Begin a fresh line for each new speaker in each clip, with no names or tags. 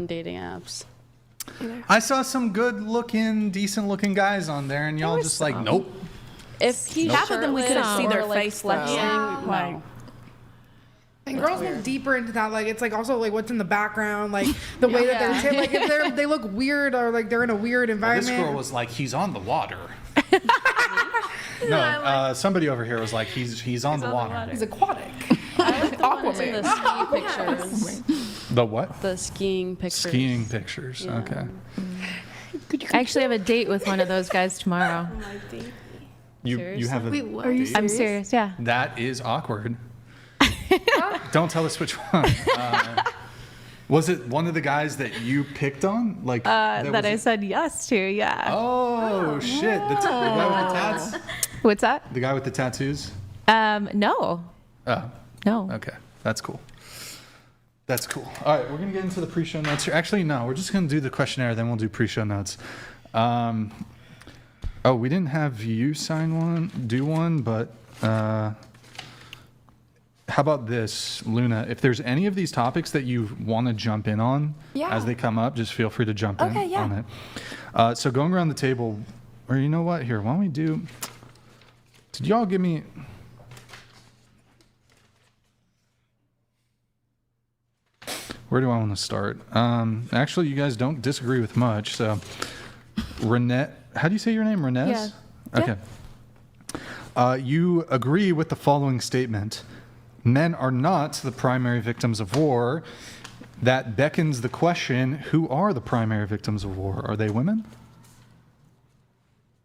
dating apps.
I saw some good-looking, decent-looking guys on there, and y'all just like, nope.
If he's
Half of them we couldn't see their
like
face, though.
flexing,
Yeah.
no.
And girls look deeper into that. Like, it's like also like what's in the background, like the way that they're like if they look weird or like they're in a weird environment.
This girl was like, he's on the water. No, somebody over here was like, he's on the water.
He's aquatic.
I like the ones in the ski pictures.
The what?
The skiing pictures.
Skiing pictures.
Yeah.
Okay.
I actually have a date with one of those guys tomorrow.
You have a.
Wait, what?
Are you serious?
I'm serious, yeah.
That is awkward. Don't tell us which one. Was it one of the guys that you picked on? Like
That I said yes to, yeah.
Oh shit! The guy with the tats.
What's that?
The guy with the tattoos.
No.
Oh.
No.
Okay, that's cool. That's cool. All right, we're gonna get into the pre-show notes here. Actually, no, we're just gonna do the questionnaire, then we'll do pre-show notes. Oh, we didn't have you do one, but how about this, Luna? If there's any of these topics that you want to jump in on as they come up, just feel free to jump in on it. So going around the table, or you know what? Here, why don't we do? Did y'all give me? Where do I want to start? Actually, you guys don't disagree with much. So, Renette, how do you say your name? Renez?
Yeah.
Okay. You agree with the following statement. Men are not the primary victims of war. That beckons the question, who are the primary victims of war? Are they women?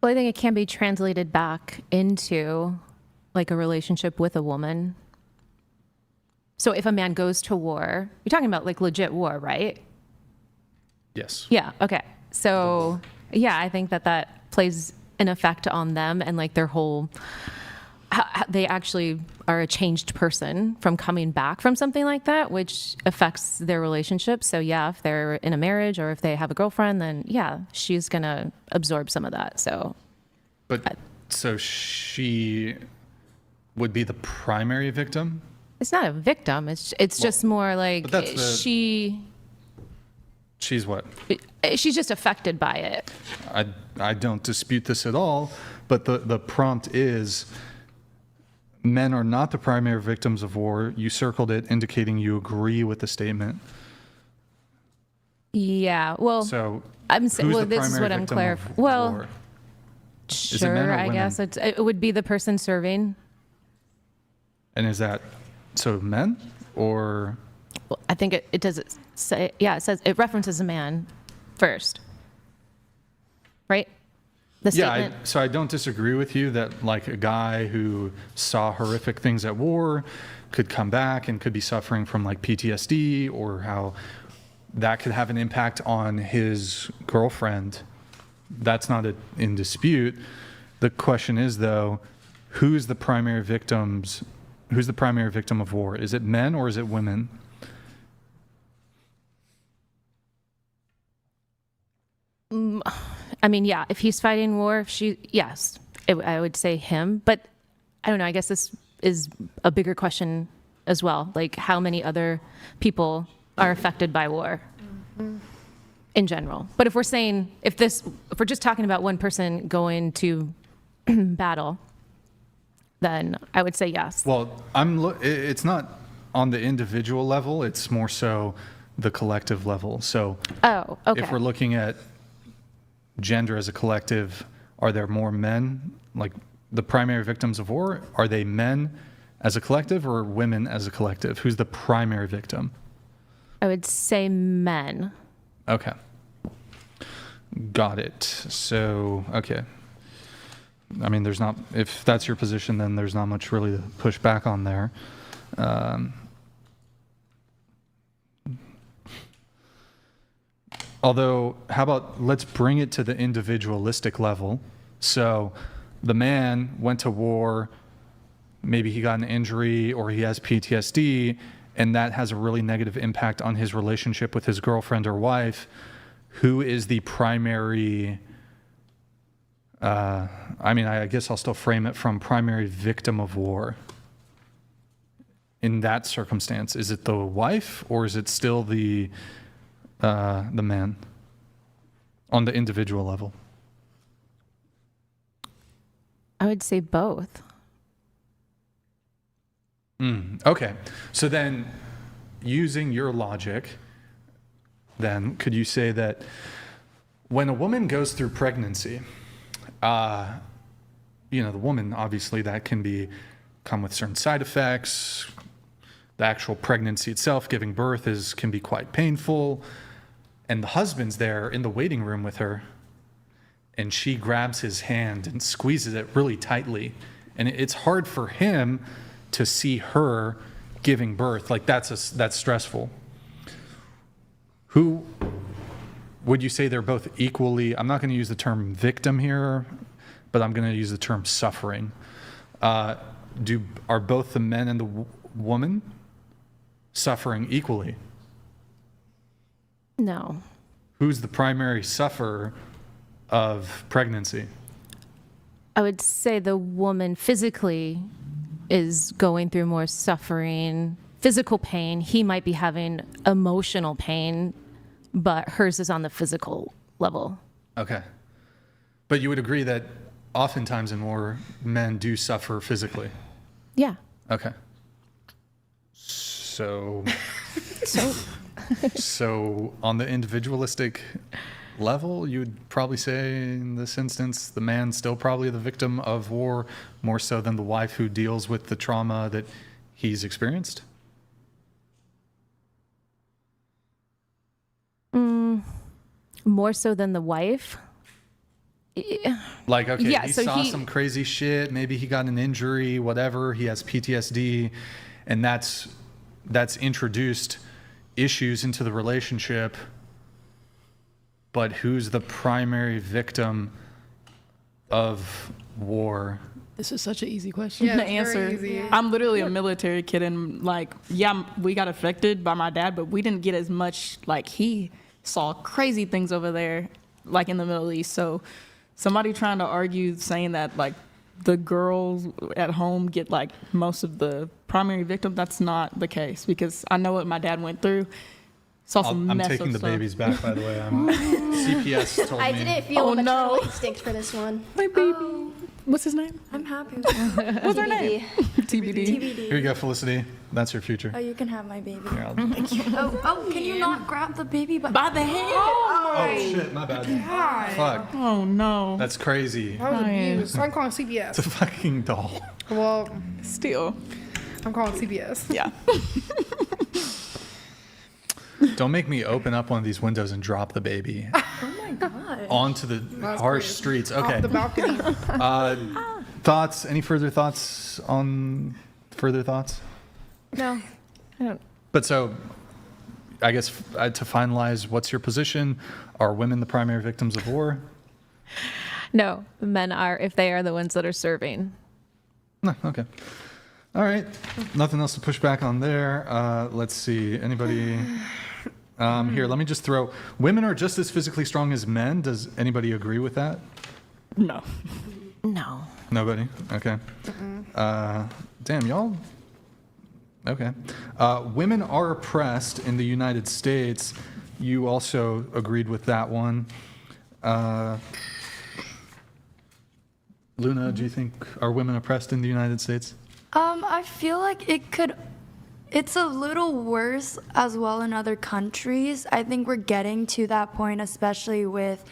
Well, I think it can be translated back into like a relationship with a woman. So if a man goes to war, you're talking about like legit war, right?
Yes.
Yeah. Okay. So yeah, I think that plays an effect on them and like their whole, they actually are a changed person from coming back from something like that, which affects their relationship. So yeah, if they're in a marriage or if they have a girlfriend, then yeah, she's going to absorb some of that. So.
But so she would be the primary victim?
It's not a victim. It's just more like she's
what?
She's just affected by it.
I don't dispute this at all, but the prompt is men are not the primary victims of war. You circled it, indicating you agree with the statement.
Yeah. Well,
so
I'm saying,
who's
well,
the
this is
primary
what I'm
victim
clarifying.
of
Well,
war?
sure,
men or
I
women?
guess it would be the person serving.
And is that so men or?
Well, I think it does it say, yeah, it says it references a man first, right? The statement.
Yeah, so I don't disagree with you that like a guy who saw horrific things at war could come back and could be suffering from like PTSD, or how that could have an impact on his girlfriend. That's not in dispute. The question is though, who's the primary victim of war? Is it men or is it women?
I mean, yeah, if he's fighting war, yes, I would say him. But I don't know, I guess this is a bigger question as well. Like, how many other people are affected by war in general? But if we're saying, if we're just talking about one person going to battle, then I would say yes.
Well, it's not on the individual level, it's more so the collective level. So
okay.
If we're looking at gender as a collective, are there more men, like the primary victims of war? Are they men as a collective or women as a collective? Who's the primary victim?
I would say men.
Okay. Got it. So, okay. I mean, if that's your position, then there's not much really to push back on there. Although, how about let's bring it to the individualistic level. So the man went to war, maybe he got an injury or he has PTSD, and that has a really negative impact on his relationship with his girlfriend or wife. Who is the primary, I guess I'll still frame it from primary victim of war. In that circumstance, is it the wife or is it still the the man on the individual level?
I would say both.
Okay. So then, using your logic, then could you say that when a woman goes through pregnancy, the woman, obviously, that can come with certain side effects. The actual pregnancy itself, giving birth, can be quite painful. And the husband's there in the waiting room with her, and she grabs his hand and squeezes it really tightly. And it's hard for him to see her giving birth. Like, that's stressful. Who would you say they're both equally, I'm not going to use the term victim here, but I'm going to use the term suffering. Are both the men and the woman suffering equally?
No.
Who's the primary sufferer of pregnancy?
I would say the woman physically is going through more suffering, physical pain. He might be having emotional pain, but hers is on the physical level. Okay.
But you would agree that oftentimes in war, men do suffer physically?
Yeah.
Okay. So on the individualistic level, you would probably say in this instance, the man's still probably the victim of war more so than the wife who deals with the trauma that he's experienced?
More so than the wife?
Like, okay,
Yeah,
he
so
saw some crazy shit, maybe he got an injury, whatever, he has PTSD, and that's introduced issues into the relationship. But who's the primary victim of war?
This is such an easy question
Yeah,
to
it's very
answer.
easy.
I'm literally a military kid, and we got affected by my dad, but we didn't get as much. Like, he saw crazy things over there, like in the Middle East. So somebody trying to argue saying that like the girls at home get like most of the primary victim, that's not the case, because I know what my dad went through.
I'm taking the babies back, by the way. CPS told me.
I didn't feel a maternal
no.
instinct for this one.
My baby. What's his name?
I'm happy.
What's her name? TBD.
TBD.
Here you go, Felicity. That's your future.
Oh, you can have my baby.
Here, I'll-
Oh, can you not grab the baby by
By the hand.
Oh, shit, my bad. Fuck.
Oh no.
That's crazy.
I was
Ryan.
abused. I'm calling
It's a
CPS.
fucking doll.
Well,
Still.
I'm calling CPS.
Yeah.
Don't make me open up one of these windows and drop the baby
Oh my god.
onto the harsh
crazy.
streets.
Off
Okay.
the balcony.
Thoughts? Any further thoughts on further thoughts?
No. I don't.
But so, I guess to finalize, what's your position? Are women the primary victims of war?
No, men are, if they are the ones that are serving.
No, okay. All right. Nothing else to push back on there. Let's see. Anybody? Here, let me just throw. Women are just as physically strong as men. Does anybody agree with that?
No.
No.
Nobody? Okay. Damn, y'all. Okay. Women are oppressed in the United States. You also agreed with that one. Luna, do you think, are women oppressed in the United States?
I feel like it's a little worse as well in other countries. I think we're getting to that point, especially with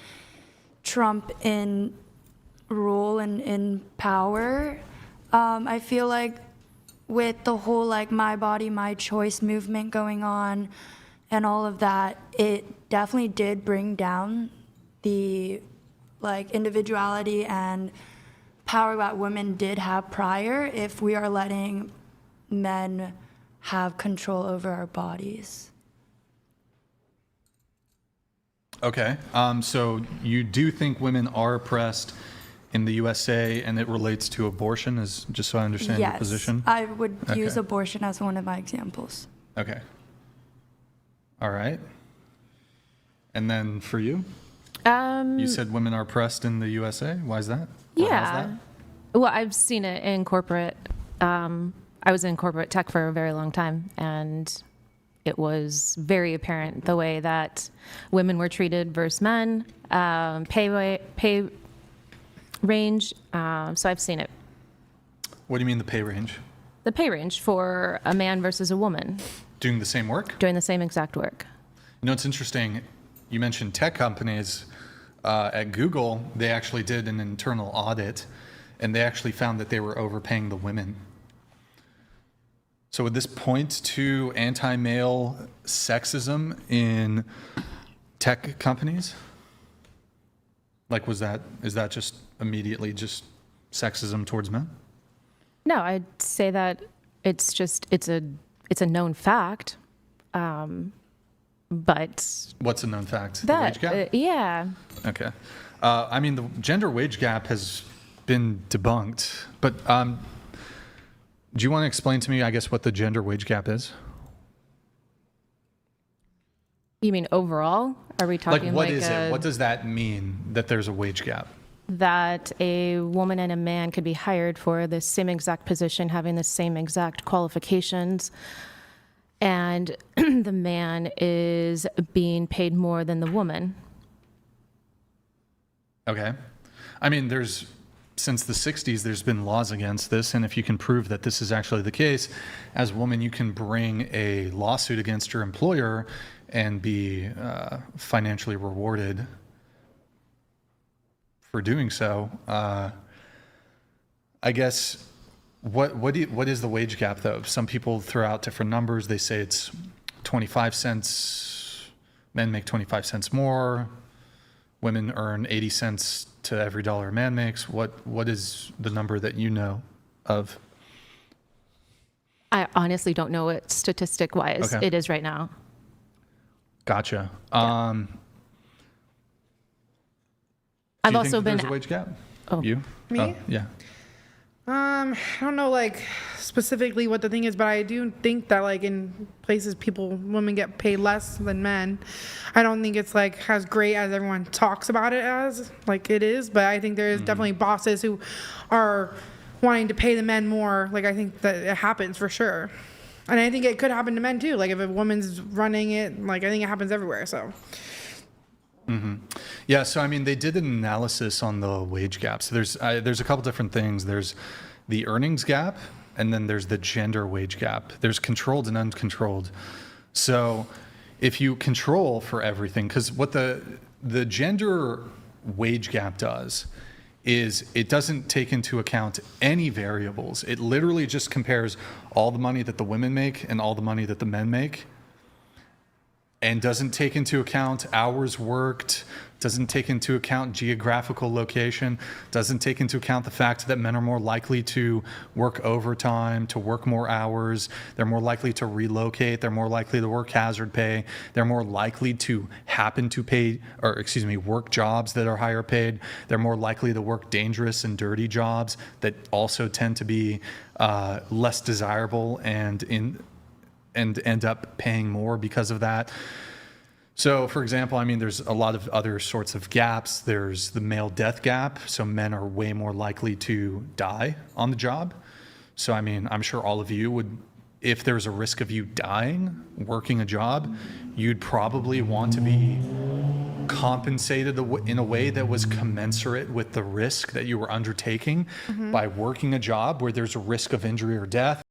Trump in rule and in power. I feel like with the whole like my body, my choice movement going on and all of that, it definitely did bring down the like individuality and power that women did have prior if we are letting men have control over our bodies.
Okay. So you do think women are oppressed in the USA, and it relates to abortion, is just so I understand your position?
I would use
Okay.
abortion as one of my examples.
Okay. All right. And then for you? You said women are oppressed in the USA. Why is that? Or how's
Yeah. Well, I've seen it in corporate. I was in corporate tech for a very long time, and it was very apparent the way that women were treated versus men, pay range. So I've seen it.
What do you mean the pay range?
The pay range for a man versus a woman
Doing the same work?
doing the same exact work.
You know, it's interesting. You mentioned tech companies. At Google, they actually did an internal audit, and they actually found that they were overpaying the women. So would this point to anti-male sexism in tech companies? Like, is that just immediately just sexism towards men?
No, I'd say that it's a known fact. But
What's a known fact? The
that,
wage gap?
yeah.
Okay. I mean, the gender wage gap has been debunked, but do you want to explain to me, I guess, what the gender wage gap is?
You mean overall? Are we talking
Like, what is it? What does that mean that there's a wage gap?
that a woman and a man could be hired for the same exact position, having the same exact qualifications, and the man is being paid more than the woman?
Okay. I mean, since the 60s, there's been laws against this, and if you can prove that this is actually the case, as a woman, you can bring a lawsuit against your employer and be financially rewarded for doing so. I guess, what is the wage gap, though? Some people throw out different numbers. They say it's 25 cents. Men make 25 cents more. Women earn 80 cents to every dollar a man makes. What is the number that you know of?
I honestly don't know what statistic-wise
Okay.
it is right now.
Gotcha.
I've
Do you
also
think that
been.
there's a wage gap?
Oh.
You?
Me?
Oh, yeah.
I don't know like specifically what the thing is, but I do think that like in places women get paid less than men. I don't think it's like as great as everyone talks about it as like it is, but I think there is definitely bosses who are wanting to pay the men more. Like I think that it happens for sure. And I think it could happen to men too. Like if a woman's running it, like I think it happens everywhere. So
Yeah, so I mean, they did an analysis on the wage gap. So there's a couple different things. There's the earnings gap, and then there's the gender wage gap. There's controlled and uncontrolled. So if you control for everything, because what the gender wage gap does is it doesn't take into account any variables. It literally just compares all the money that the women make and all the money that the men make, and doesn't take into account hours worked, doesn't take into account geographical location, doesn't take into account the fact that men are more likely to work overtime, to work more hours, they're more likely to relocate, they're more likely to work hazard pay, they're more likely to work jobs that are higher paid, they're more likely to work dangerous and dirty jobs that also tend to be less desirable and end up paying more because of that. So, for example, I mean, there's a lot of other sorts of gaps. There's the male death gap. So men are way more likely to die on the job. So, I mean, I'm sure all of you would, if there's a risk of you dying working a job, you'd probably want to be compensated in a way that was commensurate with the risk that you were undertaking by working a job where there's a risk of injury or death.